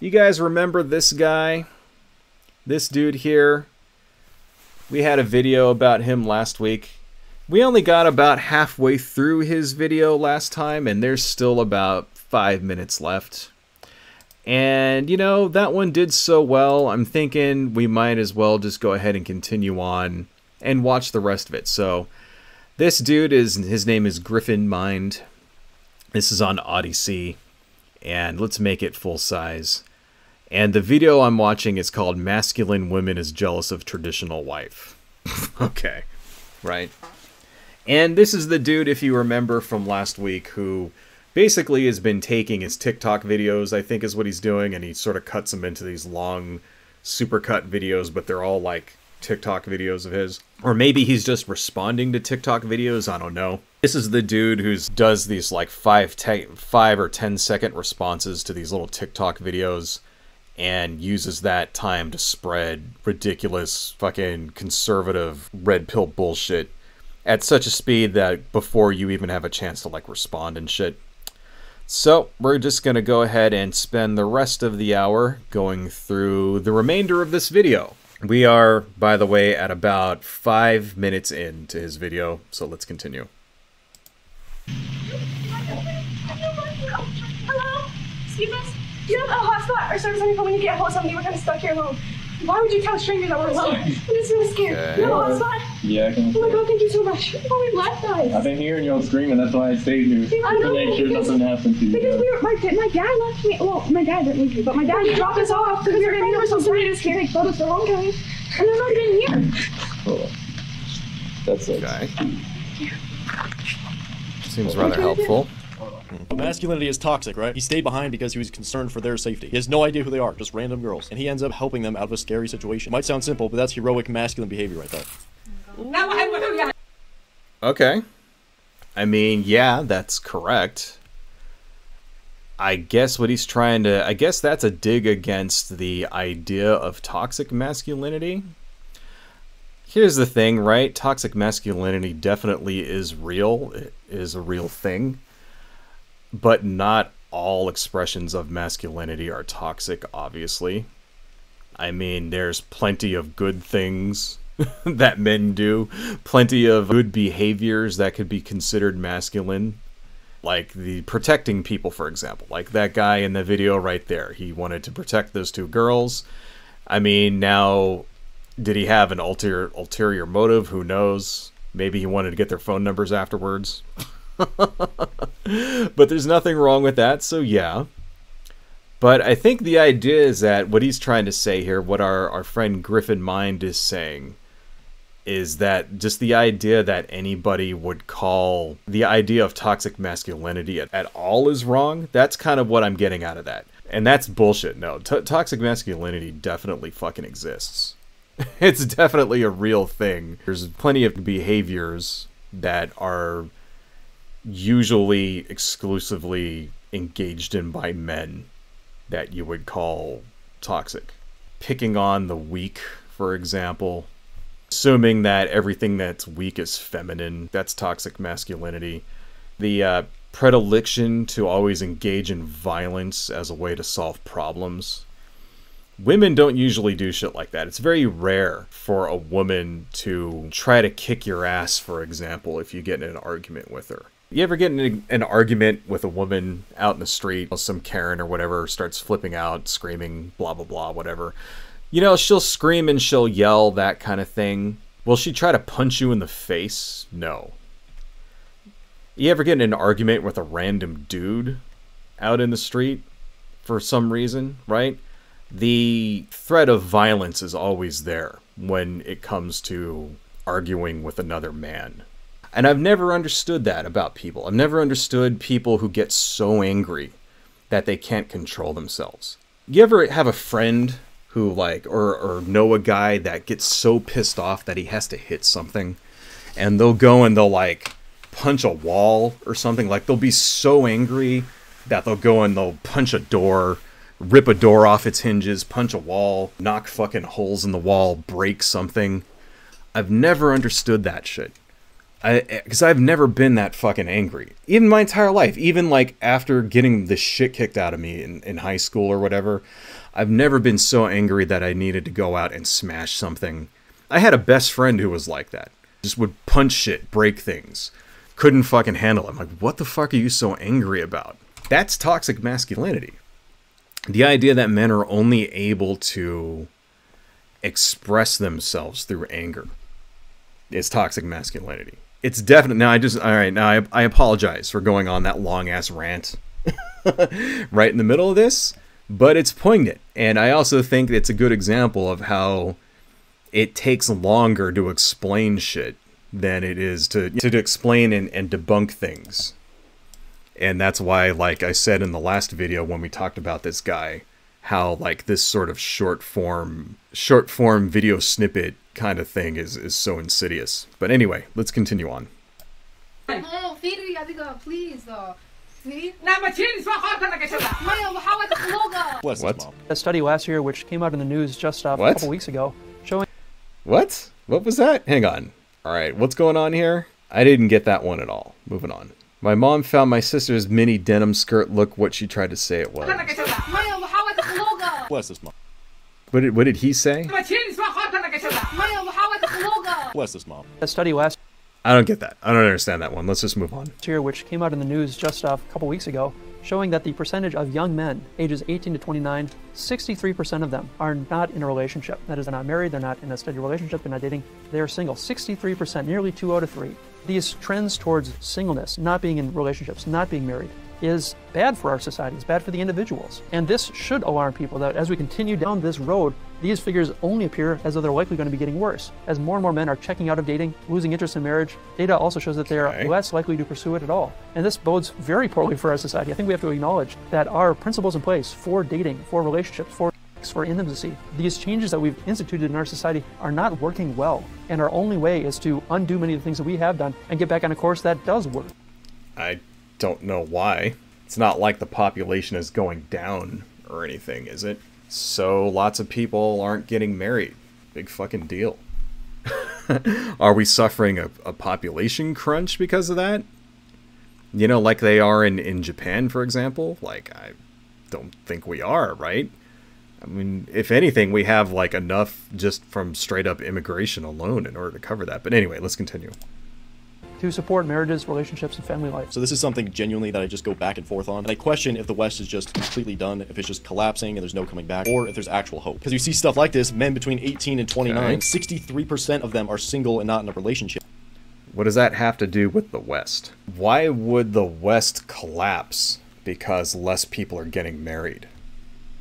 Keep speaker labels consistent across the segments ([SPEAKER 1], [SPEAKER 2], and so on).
[SPEAKER 1] You guys remember this guy? This dude here? We had a video about him last week. We only got about halfway through his video last time, and there's still about 5 minutes left. And, you know, that one did so well, I'm thinking we might as well just go ahead and continue on and watch the rest of it. So, this dude his name is Griffin Mind. This is on Odyssey, and let's make it full size. And the video I'm watching is called Masculine Women is Jealous of Traditional Wife. Okay, right. And this is the dude, if you remember from last week, who basically has been taking his TikTok videos, I think is what he's doing, and he sort of cuts them into these long supercut videos, but they're all like TikTok videos of his. Or maybe he's just responding to TikTok videos, I don't know. This is the dude who does these like 5 or 10 second responses to these little TikTok videos and uses that time to spread ridiculous fucking conservative red pill bullshit at such a speed that before you even have a chance to like respond and shit. So we're just gonna go ahead and spend the rest of the hour going through the remainder of this video. We are, by the way, at about 5 minutes into his video, so let's continue.
[SPEAKER 2] Hello? Excuse us? Do you have a hotspot or service on your phone when you get a hold of somebody? We're kind of stuck here alone. Why would you tell a stranger that we're alone? I'm just really scared.
[SPEAKER 1] Okay.
[SPEAKER 2] Do you have a hotspot?
[SPEAKER 3] Yeah, I can.
[SPEAKER 2] Oh my god, thank you so much. Oh, we left guys.
[SPEAKER 3] I've been hearing y'all screaming, that's why I stayed here.
[SPEAKER 2] I know.
[SPEAKER 3] To make sure nothing happened to you.
[SPEAKER 2] Because my dad left me. Well, my dad didn't leave me, but my dad dropped us off because we were going to some serious scary photos for homecoming. And they're not even here.
[SPEAKER 3] Oh. That's it.
[SPEAKER 1] Okay. Seems rather helpful.
[SPEAKER 4] But masculinity is toxic, right? He stayed behind because he was concerned for their safety. He has no idea who they are, just random girls. And he ends up helping them out of a scary situation. Might sound simple, but that's heroic masculine behavior right there.
[SPEAKER 1] Okay. I mean, yeah, that's correct. I guess what he's trying to... I guess that's a dig against the idea of toxic masculinity. Here's the thing, right? Toxic masculinity definitely is real. It is a real thing. But not all expressions of masculinity are toxic, obviously. I mean, there's plenty of good things that men do. Plenty of good behaviors that could be considered masculine. Like the protecting people, for example. Like that guy in the video right there. He wanted to protect those 2 girls. I mean, now, did he have an ulterior motive? Who knows? Maybe he wanted to get their phone numbers afterwards. But there's nothing wrong with that, so yeah. But I think the idea is that what he's trying to say here, what our friend Griffin Mind is saying, is that just the idea that anybody would call the idea of toxic masculinity at all is wrong, that's kind of what I'm getting out of that. And that's bullshit. No, toxic masculinity definitely fucking exists. It's definitely a real thing. There's plenty of behaviors that are usually exclusively engaged in by men that you would call toxic. Picking on the weak, for example. Assuming that everything that's weak is feminine, that's toxic masculinity. The predilection to always engage in violence as a way to solve problems. Women don't usually do shit like that. It's very rare for a woman to try to kick your ass, for example, if you get in an argument with her. You ever get in an argument with a woman out in the street, some Karen or whatever starts flipping out, screaming, blah, blah, blah, whatever. You know, she'll scream and she'll yell, that kind of thing. Will she try to punch you in the face? No. You ever get in an argument with a random dude out in the street for some reason, right? The threat of violence is always there when it comes to arguing with another man. And I've never understood that about people. I've never understood people who get so angry that they can't control themselves. You ever have a friend who like, or know a guy that gets so pissed off that he has to hit something, and they'll go and they'll like punch a wall or something? Like they'll be so angry that they'll go and they'll punch a door, rip a door off its hinges, punch a wall, knock fucking holes in the wall, break something. I've never understood that shit. Because I've never been that fucking angry. Even my entire life. Even, like, after getting the shit kicked out of me in high school or whatever, I've never been so angry that I needed to go out and smash something. I had a best friend who was like that. Just would punch shit, break things. Couldn't fucking handle it. I'm like, what the fuck are you so angry about? That's toxic masculinity. The idea that men are only able to express themselves through anger is toxic masculinity. It's definitely... Now, I apologize for going on that long-ass rant right in the middle of this, but it's poignant. And I also think it's a good example of how it takes longer to explain shit than it is to explain and debunk things. And that's why, like I said in the last video when we talked about this guy, how like this sort of short form video snippet kind of thing is so insidious. But anyway, let's continue on.
[SPEAKER 5] Oh, please.
[SPEAKER 4] Bless his
[SPEAKER 1] What?
[SPEAKER 4] mom.
[SPEAKER 6] A study last year which came out in the news just a
[SPEAKER 1] What?
[SPEAKER 6] couple weeks ago showing
[SPEAKER 1] What? What was that? Hang on. Alright, what's going on here? I didn't get that one at all. Moving on. My mom found my sister's mini denim skirt. Look what she tried to say it was.
[SPEAKER 4] Bless his mom.
[SPEAKER 1] What did he say?
[SPEAKER 4] Bless his mom.
[SPEAKER 6] a study last
[SPEAKER 1] I don't get that. I don't understand that one. Let's just move on.
[SPEAKER 6] year which came out in the news just a couple weeks ago showing that the percentage of young men ages 18 to 29, 63% of them are not in a relationship. That is, they're not married, they're not in a steady relationship, they're not dating, they are single. 63%, nearly 2 out of 3. These trends towards singleness, not being in relationships, not being married, is bad for our society, it's bad for the individuals. And this should alarm people that as we continue down this road, these figures only appear as though they're likely going to be getting worse. As more and more men are checking out of dating, losing interest in marriage, data also shows that they are
[SPEAKER 1] Okay.
[SPEAKER 6] less likely to pursue it at all. And this bodes very poorly for our society. I think we have to acknowledge that our principles in place for dating, for relationships, for intimacy, these changes that we've instituted in our society are not working well. And our only way is to undo many of the things that we have done and get back on a course that does work.
[SPEAKER 1] I don't know why. It's not like the population is going down or anything, is it? So lots of people aren't getting married. Big fucking deal. Are we suffering a population crunch because of that? You know, like they are in Japan, for example? Like, I don't think we are, right? I mean, if anything, we have like enough just from straight up immigration alone in order to cover that. But anyway, let's continue.
[SPEAKER 6] To support marriages, relationships, and family life.
[SPEAKER 4] So this is something genuinely that I just go back and forth on. And I question if the West is just completely done, if it's just collapsing and there's no coming back, or if there's actual hope. Because you see stuff like this, men between 18 and 29,
[SPEAKER 1] Okay.
[SPEAKER 4] 63% of them are single and not in a relationship.
[SPEAKER 1] What does that have to do with the West? Why would the West collapse because less people are getting married?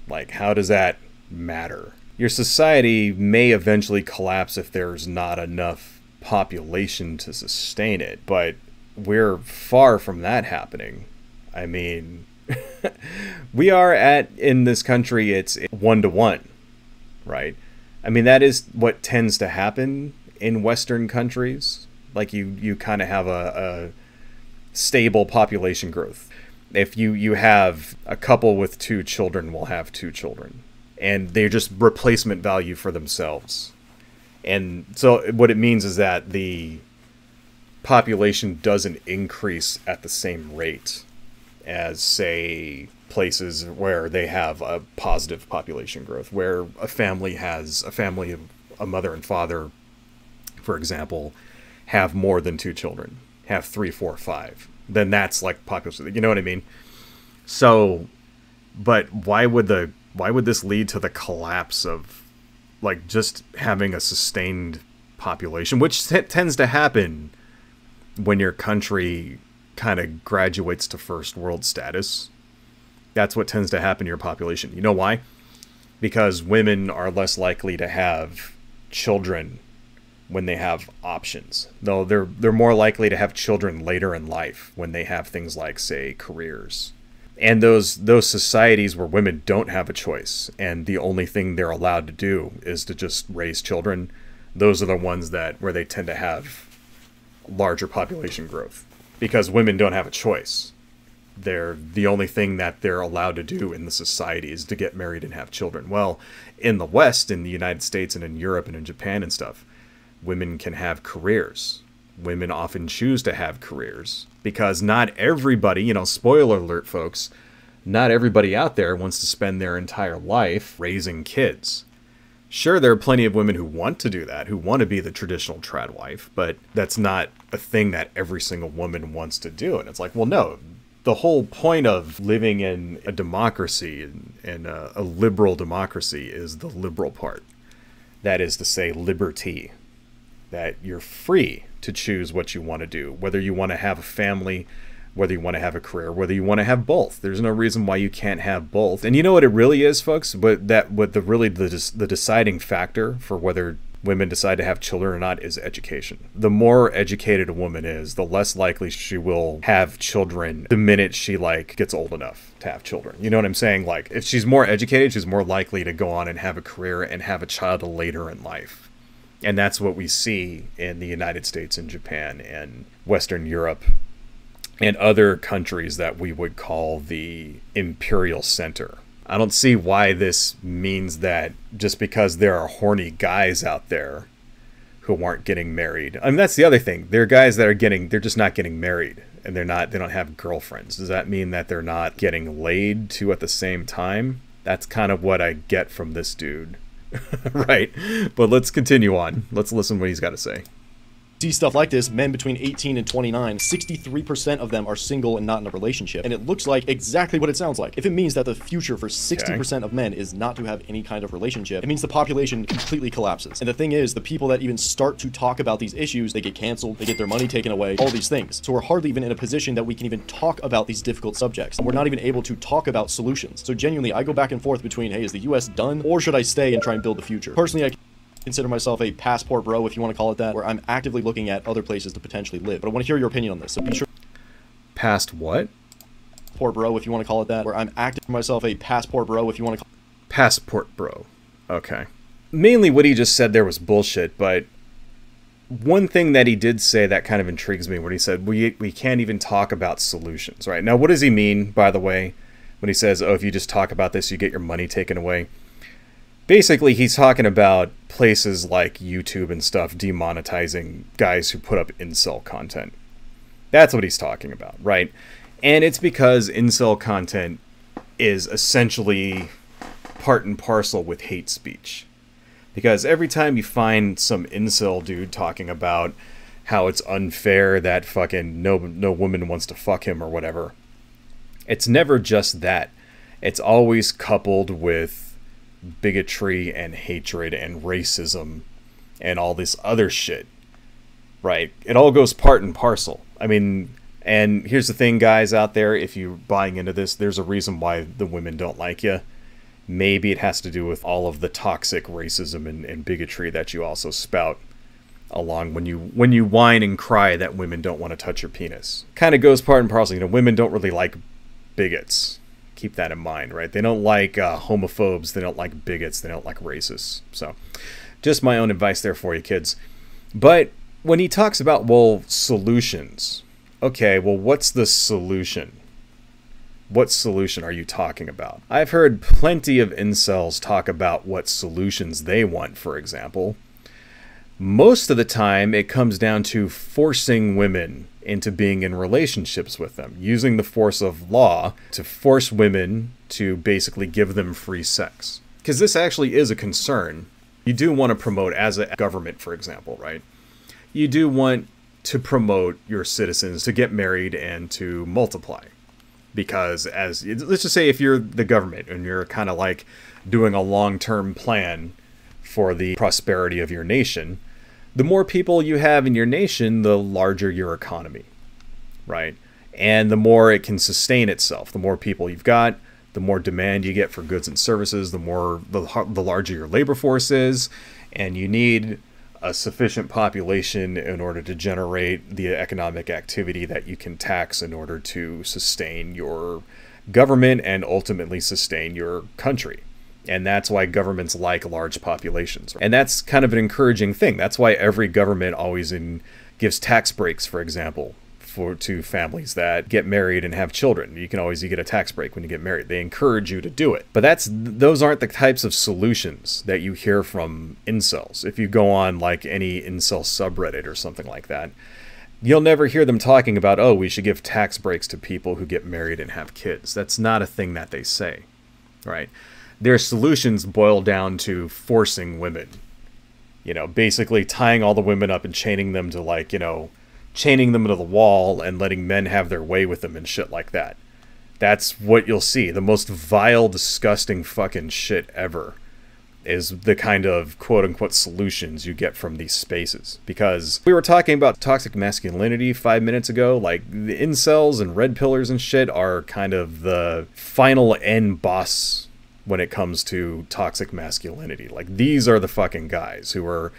[SPEAKER 1] Like, how does that matter? Your society may eventually collapse if there's not enough population to sustain it, but we're far from that happening. I mean, we are in this country, it's 1-to-1, right? I mean, that is what tends to happen in Western countries. Like, you kind of have a stable population growth. If you have a couple with 2 children will have 2 children, and they're just replacement value for themselves. And so what it means is that the population doesn't increase at the same rate as, say, places where they have a positive population growth, where a family of a mother and father, for example, have more than 2 children, have 3, 4, 5. Then that's like population. You know what I mean? So, but why would this lead to the collapse of, like, just having a sustained population, which tends to happen when your country kind of graduates to first world status? That's what tends to happen to your population. You know why? Because women are less likely to have children when they have options. Though they're more likely to have children later in life when they have things like, say, careers. And those societies where women don't have a choice and the only thing they're allowed to do is to just raise children, those are the ones where they tend to have larger population growth. Because women don't have a choice. The only thing that they're allowed to do in the society is to get married and have children. Well, in the West, in the United States and in Europe and in Japan and stuff, women can have careers. women often choose to have careers. Because not everybody, you know, spoiler alert, folks, not everybody out there wants to spend their entire life raising kids. Sure, there are plenty of women who want to do that, who want to be the traditional trad wife, but that's not a thing that every single woman wants to do. And it's like, well, no. The whole point of living in a democracy and a liberal democracy is the liberal part. That is to say, liberty. That you're free to choose what you want to do, whether you want to have a family, whether you want to have a career, whether you want to have both. There's no reason why you can't have both. And you know what it really is, folks? What the deciding factor for whether women decide to have children or not is education. The more educated a woman is, the less likely she will have children the minute she gets old enough to have children. You know what I'm saying? Like, if she's more educated, she's more likely to go on and have a career and have a child later in life. And that's what we see in the United States and Japan and Western Europe and other countries that we would call the imperial center. I don't see why this means that just because there are horny guys out there who aren't getting married. I mean, that's the other thing. There are guys that they're just not getting married, and they don't have girlfriends. Does that mean that they're not getting laid too at the same time? That's kind of what I get from this dude. Right. But let's continue on. Let's listen to what he's got to say.
[SPEAKER 4] See stuff like this, men between 18 and 29, 63% of them are single and not in a relationship. And it looks like exactly what it sounds like. If it means that the future for 60% of men is not to have any kind of relationship, it means the population completely collapses. And the thing is, the people that even start to talk about these issues, they get canceled, they get their money taken away, all these things. So we're hardly even in a position that we can even talk about these difficult subjects. And we're not even able to talk about solutions. So genuinely, I go back and forth between, hey, is the US done? Or should I stay and try and build the future? Personally, I consider myself a passport bro, if you want to call it that, where I'm actively looking at other places to potentially live. But I want to hear your opinion on this, so be sure.
[SPEAKER 1] Past what?
[SPEAKER 4] Passport bro, if you want to call it that, where I'm active myself a passport bro, if you want to call
[SPEAKER 1] Passport bro. Okay. Mainly what he just said there was bullshit, but one thing that he did say that kind of intrigues me when he said we can't even talk about solutions, right? Now, what does he mean, by the way, when he says, oh, if you just talk about this, you get your money taken away? Basically, he's talking about places like YouTube and stuff demonetizing guys who put up incel content. That's what he's talking about, right? And it's because incel content is essentially part and parcel with hate speech. Because every time you find some incel dude talking about how it's unfair that fucking no woman wants to fuck him or whatever, it's never just that. It's always coupled with bigotry and hatred and racism and all this other shit, right? It all goes part and parcel. I mean, and here's the thing, guys out there, if you're buying into this, there's a reason why the women don't like you. Maybe it has to do with all of the toxic racism and bigotry that you also spout along when you whine and cry that women don't want to touch your penis. Kind of goes part and parcel. You know, women don't really like bigots. Keep that in mind, right? They don't like homophobes. They don't like bigots. They don't like racists. So just my own advice there for you, kids. But when he talks about, well, solutions. Okay, well, what's the solution? What solution are you talking about? I've heard plenty of incels talk about what solutions they want, for example. Most of the time, it comes down to forcing women into being in relationships with them, using the force of law to force women to basically give them free sex. Because this actually is a concern. You do want to promote, as a government, for example, right? You do want to promote your citizens to get married and to multiply. Because let's just say if you're the government and you're kind of like doing a long-term plan for the prosperity of your nation, the more people you have in your nation, the larger your economy, right? And the more it can sustain itself. The more people you've got, the more demand you get for goods and services, the larger your labor force is, and you need a sufficient population in order to generate the economic activity that you can tax in order to sustain your government and ultimately sustain your country. And that's why governments like large populations. And that's kind of an encouraging thing. That's why every government always gives tax breaks, for example, to families that get married and have children. You get a tax break when you get married. They encourage you to do it. But those aren't the types of solutions that you hear from incels. If you go on like any incel subreddit or something like that, You'll never hear them talking about, oh, we should give tax breaks to people who get married and have kids. That's not a thing that they say, right? Their solutions boil down to forcing women. You know, basically tying all the women up and chaining them to, like, you know, chaining them to the wall and letting men have their way with them and shit like that. That's what you'll see. The most vile, disgusting fucking shit ever is the kind of quote-unquote solutions you get from these spaces. Because we were talking about toxic masculinity 5 minutes ago. Like, the incels and red pillars and shit are kind of the final end boss when it comes to toxic masculinity. Like, these are the fucking guys who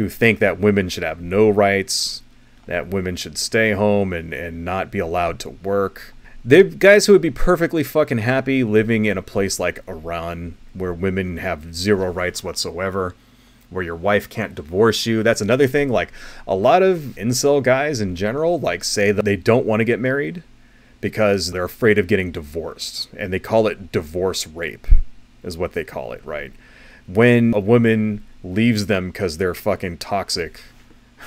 [SPEAKER 1] think that women should have no rights, that women should stay home and not be allowed to work. They're guys who would be perfectly fucking happy living in a place like Iran, where women have zero rights whatsoever, where your wife can't divorce you. That's another thing. Like, a lot of incel guys in general, like, say that they don't want to get married because they're afraid of getting divorced. And they call it divorce rape, is what they call it, right? When a woman leaves them because they're fucking toxic,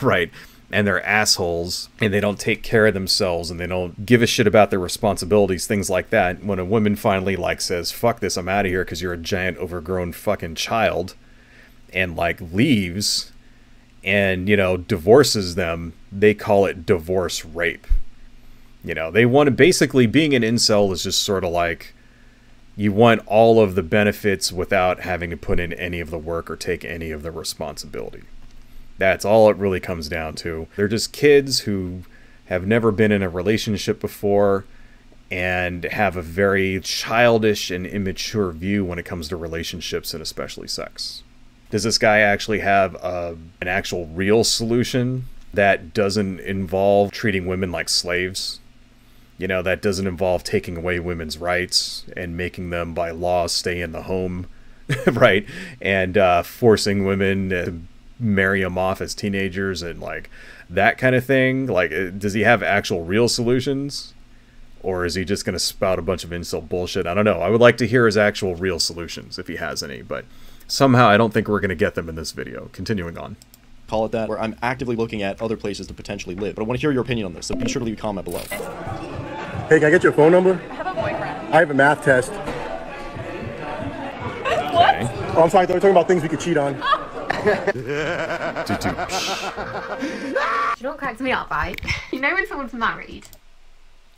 [SPEAKER 1] right? And they're assholes, and they don't take care of themselves, and they don't give a shit about their responsibilities, things like that. When a woman finally, like, says, fuck this, I'm out of here because you're a giant overgrown fucking child, and, like, leaves, and, you know, divorces them, they call it divorce rape. You know, they want to, basically, being an incel is just sort of like, you want all of the benefits without having to put in any of the work or take any of the responsibility. That's all it really comes down to. They're just kids who have never been in a relationship before and have a very childish and immature view when it comes to relationships and especially sex. Does this guy actually have an actual real solution that doesn't involve treating women like slaves? You know, that doesn't involve taking away women's rights and making them by law stay in the home, right? And forcing women to marry him off as teenagers and, like, that kind of thing. Like, does he have actual real solutions? Or is he just going to spout a bunch of incel bullshit? I don't know. I would like to hear his actual real solutions if he has any, but somehow I don't think we're going to get them in this video. Continuing on.
[SPEAKER 4] Call it that, where I'm actively looking at other places to potentially live. But I want to hear your opinion on this, so be sure to leave a comment below.
[SPEAKER 7] Hey, can I get your phone number?
[SPEAKER 5] I have a boyfriend.
[SPEAKER 7] I have a math test.
[SPEAKER 5] What?
[SPEAKER 7] Oh, I'm sorry, I thought we were talking about things we could cheat on.
[SPEAKER 5] Do you know what cracks me up, right? You know when someone's married?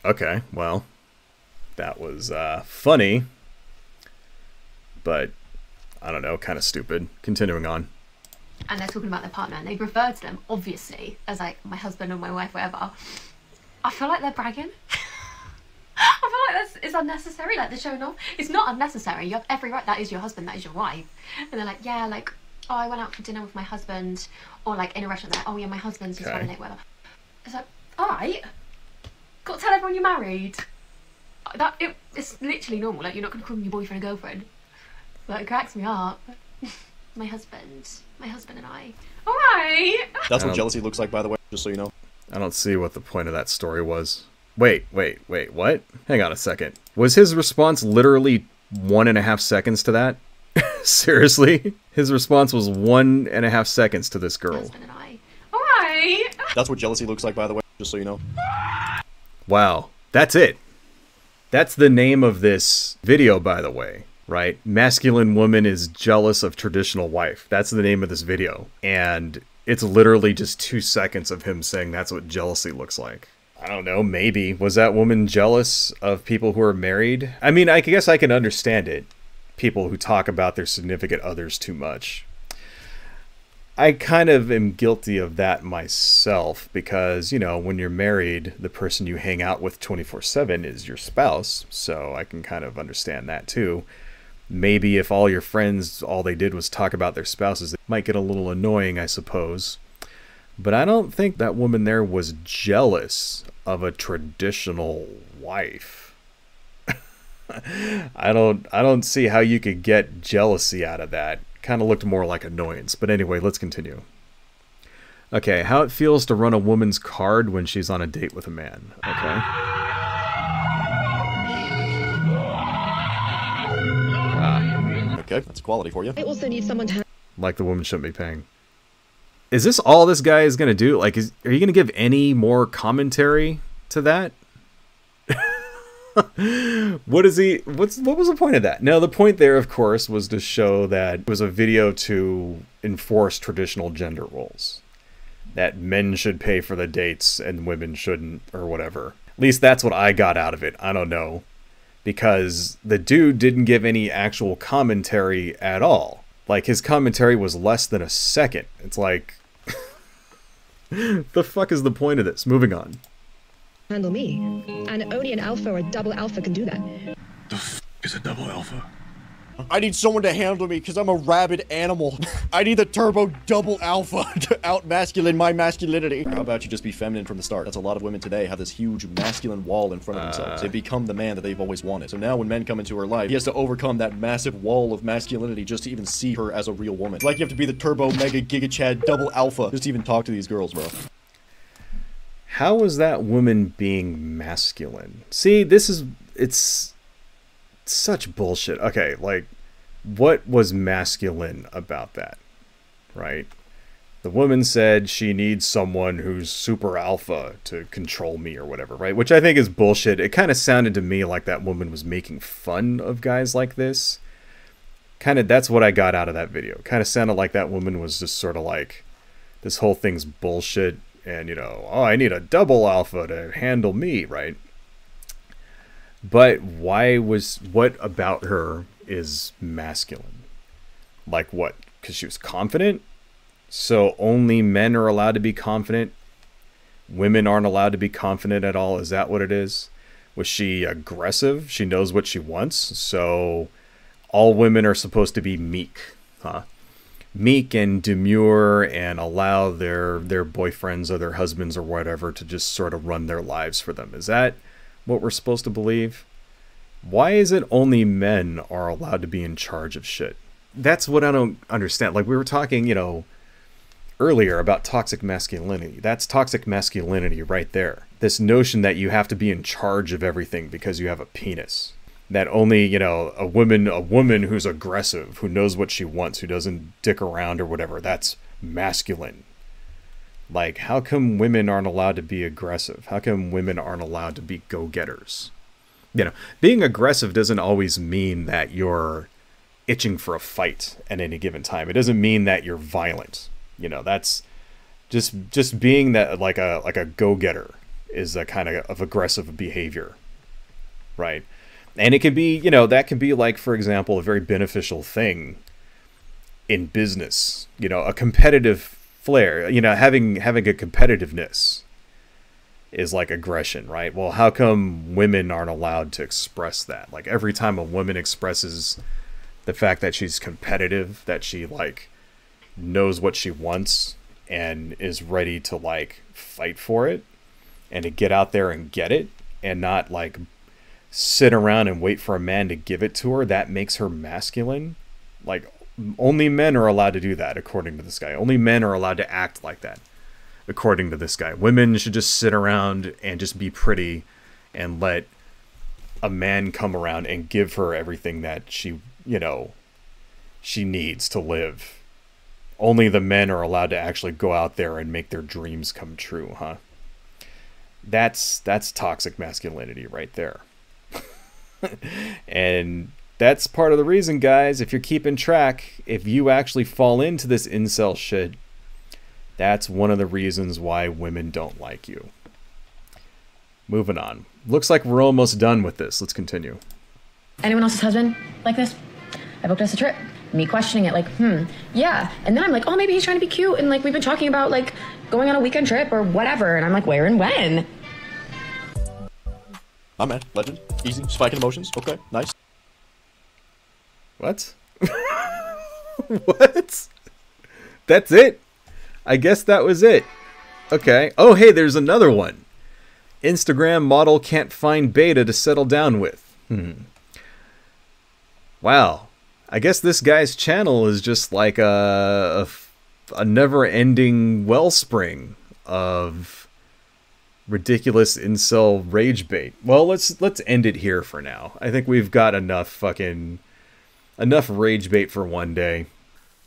[SPEAKER 1] Okay, well, that was funny, but I don't know, kind of stupid. Continuing on.
[SPEAKER 5] And they're talking about their partner and they refer to them, obviously, as like my husband or my wife, whatever. I feel like they're bragging. I feel like it's unnecessary, like they're showing off. It's not unnecessary. You have every right. That is your husband, that is your wife. And they're like, yeah, like, oh, I went out for dinner with my husband, or like in a restaurant, they're like, oh yeah, my husband's just running late, whatever. It's like, alright, got to tell everyone you're married. It's literally normal. Like, you're not going to call them your boyfriend or girlfriend. But it cracks me up. my husband and I. Alright.
[SPEAKER 4] That's what jealousy looks like, by the way, just so you know.
[SPEAKER 1] I don't see what the point of that story was. Wait, what? Hang on a second. Was his response literally 1.5 seconds to that? Seriously? His response was 1.5 seconds to this girl.
[SPEAKER 5] Husband and I. Alright.
[SPEAKER 4] That's what jealousy looks like, by the way, just so you know.
[SPEAKER 1] Wow. That's it. That's the name of this video, by the way, right? Masculine woman is jealous of traditional wife. That's the name of this video. And it's literally just 2 seconds of him saying that's what jealousy looks like. I don't know, maybe. Was that woman jealous of people who are married? I mean, I guess I can understand it. People who talk about their significant others too much. I kind of am guilty of that myself because, you know, when you're married, the person you hang out with 24/7 is your spouse. So I can kind of understand that too. Maybe if all your friends, all they did was talk about their spouses, it might get a little annoying, I suppose. But I don't think that woman there was jealous of a traditional wife. I don't see how you could get jealousy out of that. Kind of looked more like annoyance. But anyway, let's continue. Okay, how it feels to run a woman's card when she's on a date with a man. Okay.
[SPEAKER 4] Okay, that's quality for you.
[SPEAKER 8] I also need someone to
[SPEAKER 1] Like the woman shouldn't be paying. is this all this guy is going to do? Like, are you going to give any more commentary to that? What was the point of that? Now, the point there, of course, was to show that it was a video to enforce traditional gender roles. That men should pay for the dates and women shouldn't, or whatever. At least that's what I got out of it. I don't know. Because the dude didn't give any actual commentary at all. Like, his commentary was less than a second. It's like, the fuck is the point of this? Moving on.
[SPEAKER 8] Handle me. And only an alpha or a double alpha can do that.
[SPEAKER 9] The f is a double alpha?
[SPEAKER 4] I need someone to handle me because I'm a rabid animal. I need the turbo double alpha to out-masculine my masculinity. How about you just be feminine from the start? That's a lot of women today have this huge masculine wall in front of themselves. They become the man that they've always wanted. So now when men come into her life, he has to overcome that massive wall of masculinity just to even see her as a real woman. Like you have to be the turbo mega giga chad double alpha just to even talk to these girls, bro.
[SPEAKER 1] How is that woman being masculine? See, it's such bullshit. Okay, like, what was masculine about that, right? The woman said she needs someone who's super alpha to control me or whatever, right? Which I think is bullshit. It kind of sounded to me like that woman was making fun of guys like this. Kind of, that's what I got out of that video. Kind of sounded like that woman was just sort of like, this whole thing's bullshit. And, you know, oh, I need a double alpha to handle me, right? But what about her is masculine? Like what? Because she was confident? So only men are allowed to be confident? Women aren't allowed to be confident at all? Is that what it is? Was she aggressive? She knows what she wants? So all women are supposed to be meek, huh? Meek and demure and allow their boyfriends or their husbands or whatever to just sort of run their lives for them. Is that what we're supposed to believe? Why is it only men are allowed to be in charge of shit? That's what I don't understand. Like we were talking, you know, earlier about toxic masculinity. That's toxic masculinity right there. This notion that you have to be in charge of everything because you have a penis. That only, you know, a woman who's aggressive, who knows what she wants, who doesn't dick around or whatever, that's masculine. Like, how come women aren't allowed to be aggressive? How come women aren't allowed to be go-getters? You know, being aggressive doesn't always mean that you're itching for a fight at any given time. It doesn't mean that you're violent. You know, that's just being that like a go-getter is a kind of aggressive behavior, right? And it could be, you know, that could be like, for example, a very beneficial thing in business. You know, a competitive flair, you know, having a competitiveness is like aggression, right? Well, how come women aren't allowed to express that? Like every time a woman expresses the fact that she's competitive, that she like knows what she wants and is ready to like fight for it and to get out there and get it and not like sit around and wait for a man to give it to her, that makes her masculine. Like only men are allowed to do that, according to this guy. Only men are allowed to act like that, according to this guy. Women should just sit around and just be pretty and let a man come around and give her everything that she, you know, she needs to live. Only the men are allowed to actually go out there and make their dreams come true, huh? That's toxic masculinity right there. And that's part of the reason, guys, if you're keeping track, if you actually fall into this incel shit, that's one of the reasons why women don't like you. Moving on. Looks like we're almost done with this. Let's continue.
[SPEAKER 10] Anyone else's husband like this? I booked us a trip. Me questioning it like, yeah. And then I'm like, oh, maybe he's trying to be cute. And like, we've been talking about like going on a weekend trip or whatever. And I'm like, where and when?
[SPEAKER 4] I'm man. Legend. Easy. Spiking emotions. Okay. Nice.
[SPEAKER 1] What? What? That's it? I guess that was it. Okay. Oh, hey, there's another one. Instagram model can't find beta to settle down with. Wow. I guess this guy's channel is just like a never-ending wellspring of ridiculous incel rage bait. Well, let's end it here for now. I think we've got enough rage bait for one day.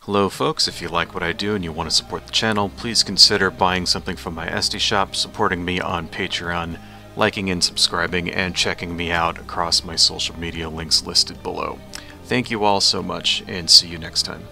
[SPEAKER 1] Hello folks, if you like what I do and you want to support the channel, please consider buying something from my Etsy shop, supporting me on Patreon, liking and subscribing, and checking me out across my social media links listed below. Thank you all so much, and see you next time.